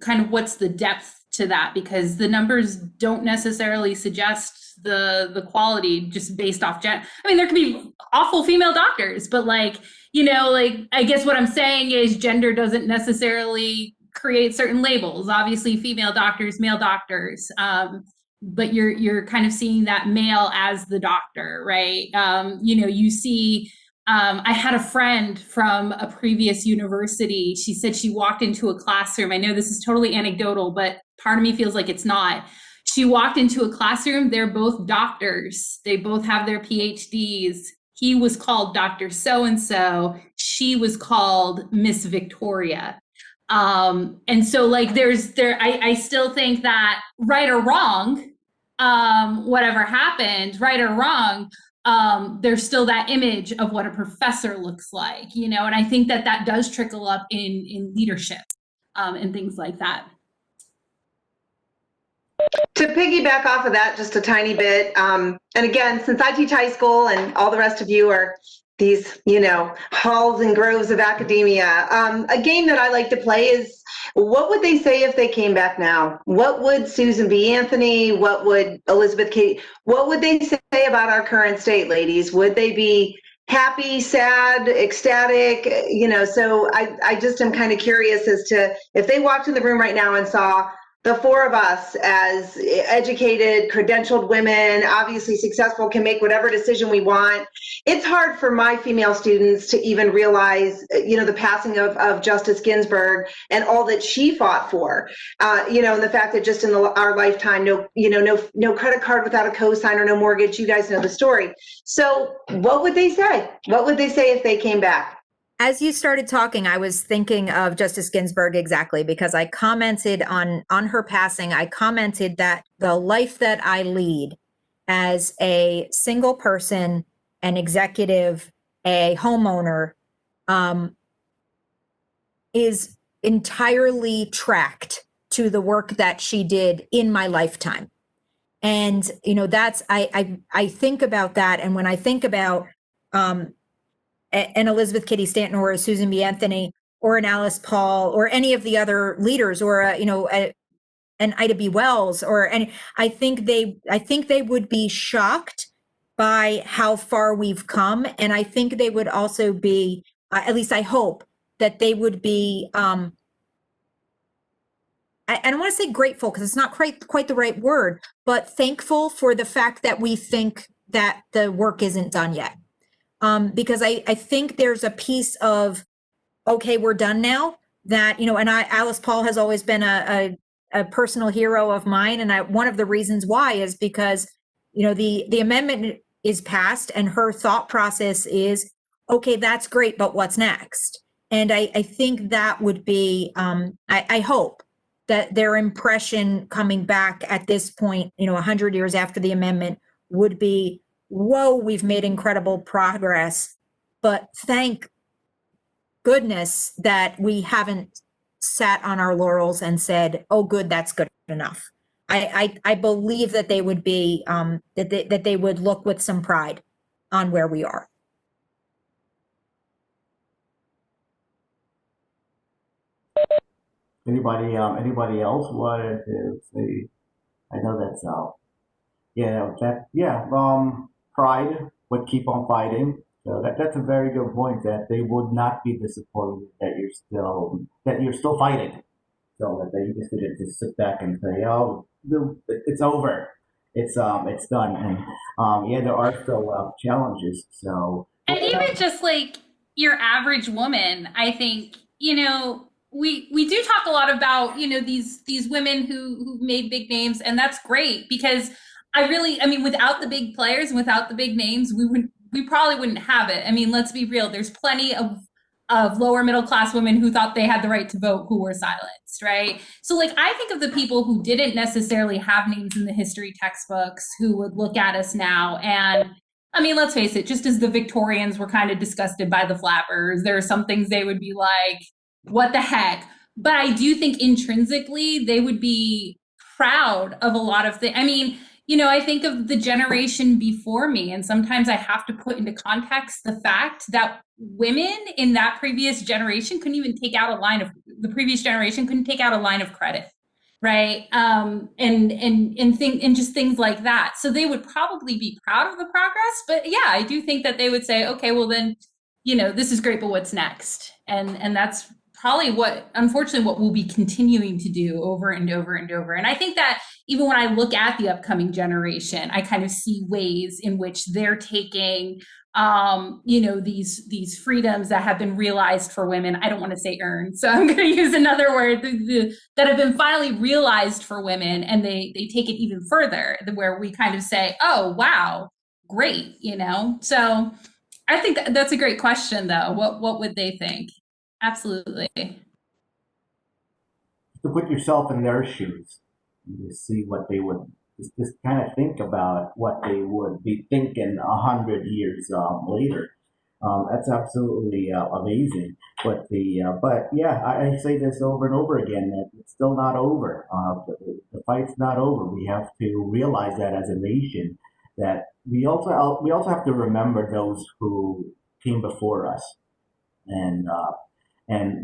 kind of what's the depth to that, because the numbers don't necessarily suggest the quality just based off gen. I mean, there can be awful female doctors, but like, like I guess what I'm saying is gender doesn't necessarily create certain labels. Obviously, female doctors, male doctors, but you're kind of seeing that male as the doctor, right? You see. I had a friend from a previous university. She said she walked into a classroom. I know this is totally anecdotal, but part of me feels like it's not. She walked into a classroom. They're both doctors. They both have their PhDs. He was called Dr. So-and-so. She was called Miss Victoria. And so like I still think that right or wrong, whatever happened, right or wrong, there's still that image of what a professor looks like, and I think that does trickle up in leadership, and things like that. To piggyback off of that just a tiny bit, and again, since I teach high school and all the rest of you are these, halls and groves of academia, a game that I like to play is, what would they say if they came back now? What would Susan B. Anthony, what would Elizabeth Cady, what would they say about our current state, ladies? Would they be happy, sad, ecstatic? So I just am kind of curious as to if they walked in the room right now and saw the four of us as educated, credentialed women, obviously successful, can make whatever decision we want. It's hard for my female students to even realize, the passing of Justice Ginsburg and all that she fought for, and the fact that just in our lifetime, no credit card without a cosigner, no mortgage. You guys know the story. So what would they say? What would they say if they came back? As you started talking, I was thinking of Justice Ginsburg exactly, because I commented on her passing. I commented that the life that I lead as a single person, an executive, a homeowner, is entirely tracked to the work that she did in my lifetime. And, that's, I think about that. And when I think about, an Elizabeth Cady Stanton or a Susan B. Anthony or an Alice Paul or any of the other leaders, or an Ida B. Wells, I think they would be shocked by how far we've come, and I think they would also be, at least I hope that they would be. I don't want to say grateful because it's not quite the right word, but thankful for the fact that we think that the work isn't done yet. Because I think there's a piece of, okay, we're done now, that, Alice Paul has always been a personal hero of mine. And one of the reasons why is because, the amendment is passed and her thought process is, okay, that's great, but what's next? And I think that would be, I hope that their impression coming back at this point, 100 years after the amendment, would be, whoa, we've made incredible progress, but thank goodness that we haven't sat on our laurels and said, oh, good, that's good enough. I believe that they would be, that they would look with some pride on where we are. Anybody else wanted to say? I know that's pride would keep on fighting. So that's a very good point, that they would not be disappointed that you're still fighting. So that they just didn't just sit back and say, oh, it's over. It's done. And there are still challenges. So, and even just like your average woman, I think, we do talk a lot about, these women who made big names, and that's great, because without the big players and without the big names, we probably wouldn't have it. I mean, let's be real. There's plenty of lower middle class women who thought they had the right to vote who were silenced, right? So like, I think of the people who didn't necessarily have names in the history textbooks who would look at us now. And let's face it, just as the Victorians were kind of disgusted by the flappers, there are some things they would be like, what the heck? But I do think intrinsically they would be proud of a lot of things. I think of the generation before me, and sometimes I have to put into context the fact that women in that previous generation couldn't even take out a line of credit. right? And just things like that. So they would probably be proud of the progress, but yeah, I do think that they would say, okay, well then, this is great, but what's next? And that's probably unfortunately, what we'll be continuing to do over and over and over. And I think that even when I look at the upcoming generation, I kind of see ways in which they're taking these freedoms that have been realized for women. I don't want to say earned, so I'm going to use another word, that have been finally realized for women, and they take it even further, where we kind of say, oh wow, great. So I think that's a great question, though. What would they think? Absolutely. To put yourself in their shoes, you see what they would just kind of think about what they would be thinking 100 years later. That's absolutely amazing. But yeah, I say this over and over again, that it's still not over. The fight's not over. We have to realize that as a nation, that we also have to remember those who came before us, and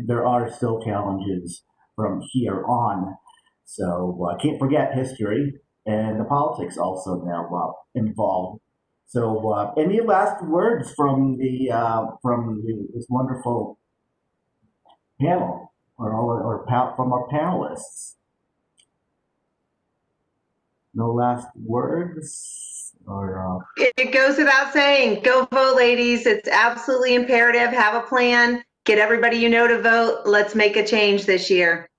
there are still challenges from here on. So I can't forget history, and the politics also now involved. So any last words from this wonderful panel, from our panelists? No last words, or It goes without saying, go vote, ladies. It's absolutely imperative. Have a plan. Get everybody you know to vote. Let's make a change this year.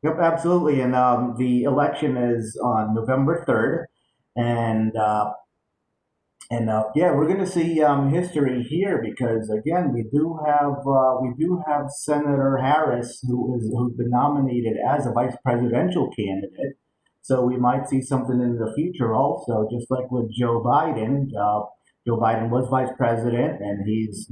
Yep, absolutely. And the election is on November 3rd, and yeah, we're going to see history here, because again, we do have Senator Harris, who's been nominated as a vice presidential candidate. So we might see something in the future also, just like with Joe Biden. Joe Biden was vice president, and he's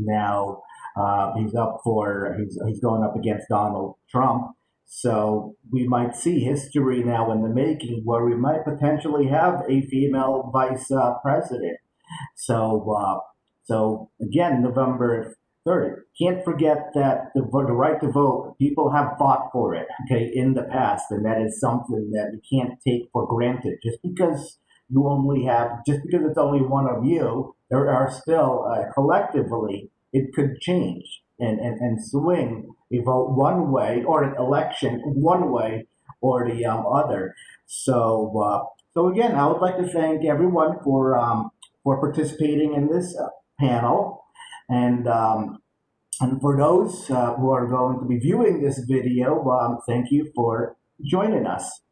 going up against Donald Trump. So we might see history now in the making, where we might potentially have a female vice president. So again, November 3rd. Can't forget that the right to vote, people have fought for it, okay, in the past, and that is something that you can't take for granted. Just because it's only one of you, there are still, collectively, it could change and swing a vote one way, or an election one way or the other. So again, I would like to thank everyone for participating in this panel, and for those who are going to be viewing this video, thank you for joining us.